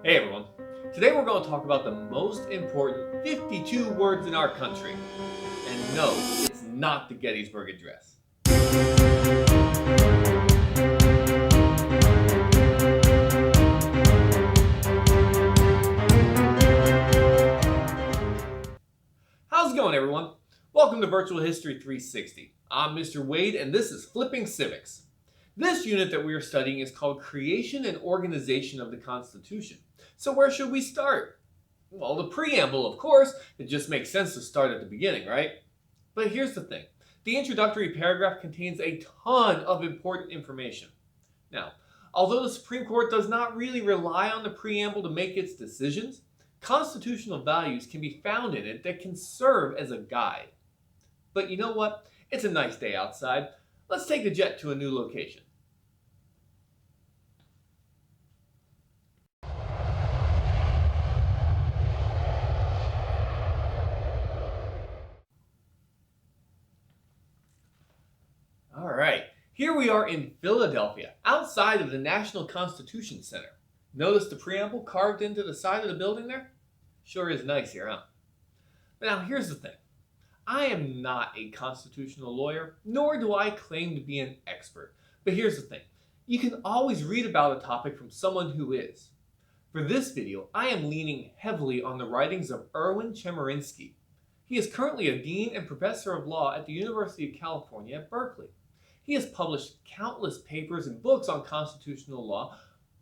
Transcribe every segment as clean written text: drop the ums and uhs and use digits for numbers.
Hey everyone. Today we're going to talk about the most important 52 words in our country. And no, it's not the Gettysburg Address. How's it going, everyone? Welcome to Virtual History 360. I'm Mr. Wade, and this is Flipping Civics. This unit that we are studying is called Creation and Organization of the Constitution. So where should we start? Well, the preamble, of course. It just makes sense to start at the beginning, right? But here's the thing. The introductory paragraph contains a ton of important information. Now, although the Supreme Court does not really rely on the preamble to make its decisions, constitutional values can be found in it that can serve as a guide. But you know what? It's a nice day outside. Let's take the jet to a new location. All right, here we are in Philadelphia, outside of the National Constitution Center. Notice the preamble carved into the side of the building there? Sure is nice here, huh? But now here's the thing. I am not a constitutional lawyer, nor do I claim to be an expert. But here's the thing. You can always read about a topic from someone who is. For this video, I am leaning heavily on the writings of Erwin Chemerinsky. He is currently a dean and professor of law at the University of California at Berkeley. He has published countless papers and books on constitutional law,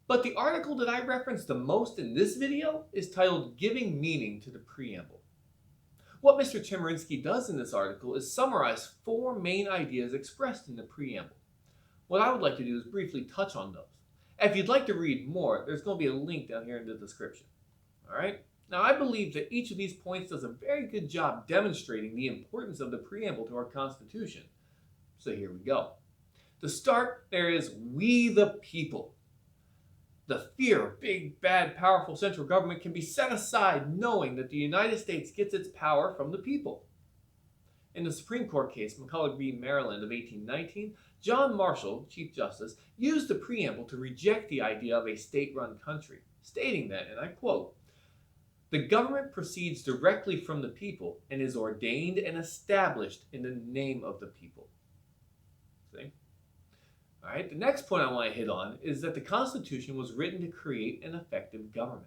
but the article that I reference the most in this video is titled Giving Meaning to the Preamble. What Mr. Chemerinsky does in this article is summarize four main ideas expressed in the preamble. What I would like to do is briefly touch on those. If you'd like to read more, there's going to be a link down here in the description. Alright? Now I believe that each of these points does a very good job demonstrating the importance of the preamble to our Constitution. So here we go. To start, there is we the people. The fear of big, bad, powerful central government can be set aside knowing that the United States gets its power from the people. In the Supreme Court case, McCulloch v. Maryland of 1819, John Marshall, Chief Justice, used the preamble to reject the idea of a state-run country, stating that, and I quote, "The government proceeds directly from the people and is ordained and established in the name of the people." See? All right, the next point I want to hit on is that the Constitution was written to create an effective government.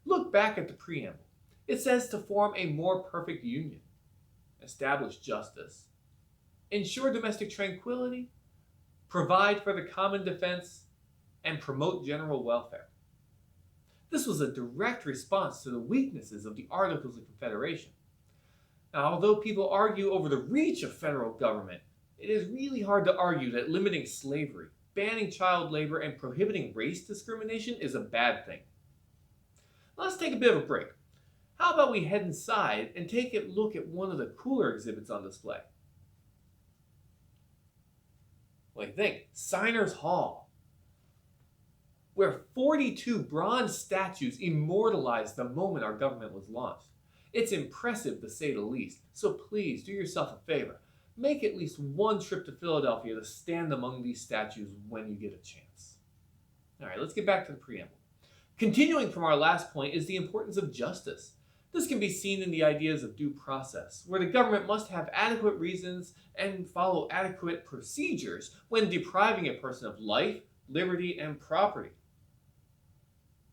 Look back at the preamble. It says to form a more perfect union, establish justice, ensure domestic tranquility, provide for the common defense, and promote general welfare. This was a direct response to the weaknesses of the Articles of Confederation. Now, although people argue over the reach of federal government, it is really hard to argue that limiting slavery, banning child labor, and prohibiting race discrimination is a bad thing. Let's take a bit of a break. How about we head inside and take a look at one of the cooler exhibits on display? What do you think? Signers Hall, where 42 bronze statues immortalize the moment our government was launched. It's impressive to say the least, so please do yourself a favor. Make at least one trip to Philadelphia to stand among these statues when you get a chance. All right, let's get back to the preamble. Continuing from our last point is the importance of justice. This can be seen in the ideas of due process, where the government must have adequate reasons and follow adequate procedures when depriving a person of life, liberty, and property.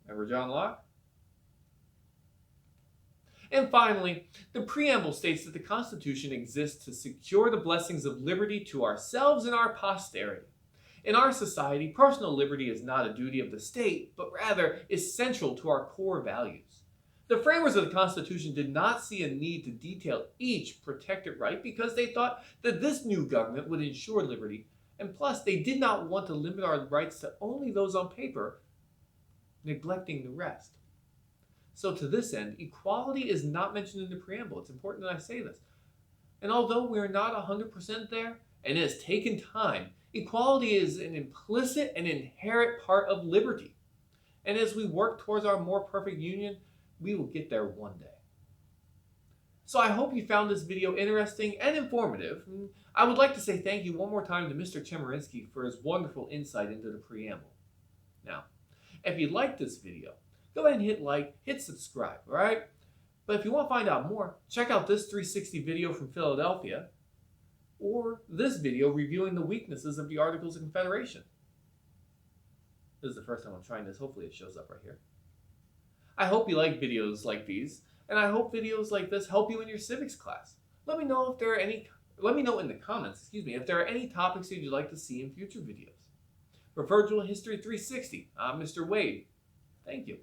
Remember John Locke? And finally, the preamble states that the Constitution exists to secure the blessings of liberty to ourselves and our posterity. In our society, personal liberty is not a duty of the state, but rather is central to our core values. The framers of the Constitution did not see a need to detail each protected right because they thought that this new government would ensure liberty, and plus they did not want to limit our rights to only those on paper, neglecting the rest. So to this end, equality is not mentioned in the preamble. It's important that I say this. And although we're not 100% there, and it has taken time, equality is an implicit and inherent part of liberty. And as we work towards our more perfect union, we will get there one day. So I hope you found this video interesting and informative. I would like to say thank you one more time to Mr. Chemerinsky for his wonderful insight into the preamble. Now, if you liked this video, go ahead and hit like, hit subscribe, all right? But if you want to find out more, check out this 360 video from Philadelphia or this video reviewing the weaknesses of the Articles of Confederation. This is the first time I'm trying this. Hopefully it shows up right here. I hope you like videos like these, and I hope videos like this help you in your civics class. Let me know in the comments, if there are any topics that you'd like to see in future videos. For Virtual History 360, I'm Mr. Wade. Thank you.